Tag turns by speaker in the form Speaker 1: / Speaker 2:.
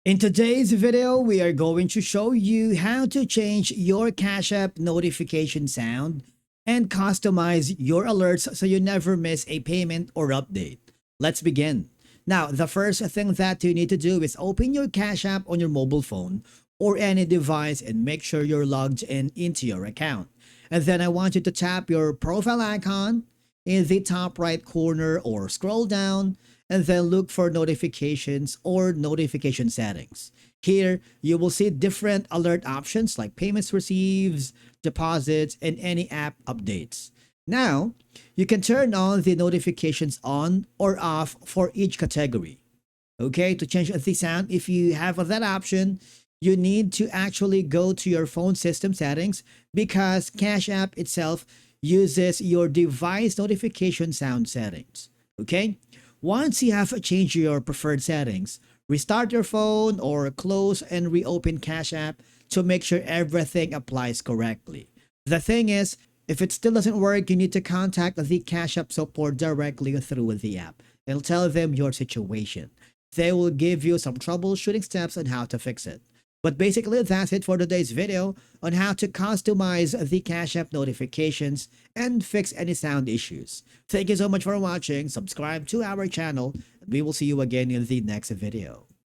Speaker 1: In today's video, we are going to show you how to change your Cash App notification sound and customize your alerts so you never miss a payment or update. Let's begin. Now, the first thing that you need to do is open your Cash App on your mobile phone or any device and make sure you're logged in into your account. And then I want you to tap your profile icon in the top right corner or scroll down and then look for notifications or notification settings. Here, you will see different alert options like payments received, deposits, and any app updates. Now, you can turn on the notifications on or off for each category. Okay, to change the sound, if you have that option, you need to actually go to your phone system settings because Cash App itself uses your device notification sound settings. Okay, once you have changed your preferred settings, restart your phone or close and reopen Cash App to make sure everything applies correctly. The thing is, if it still doesn't work, you need to contact the Cash App support directly through the app and tell them your situation. They will give you some troubleshooting steps on how to fix it. But basically, that's it for today's video on how to customize the Cash App notifications and fix any sound issues. Thank you so much for watching. Subscribe to our channel, and we will see you again in the next video.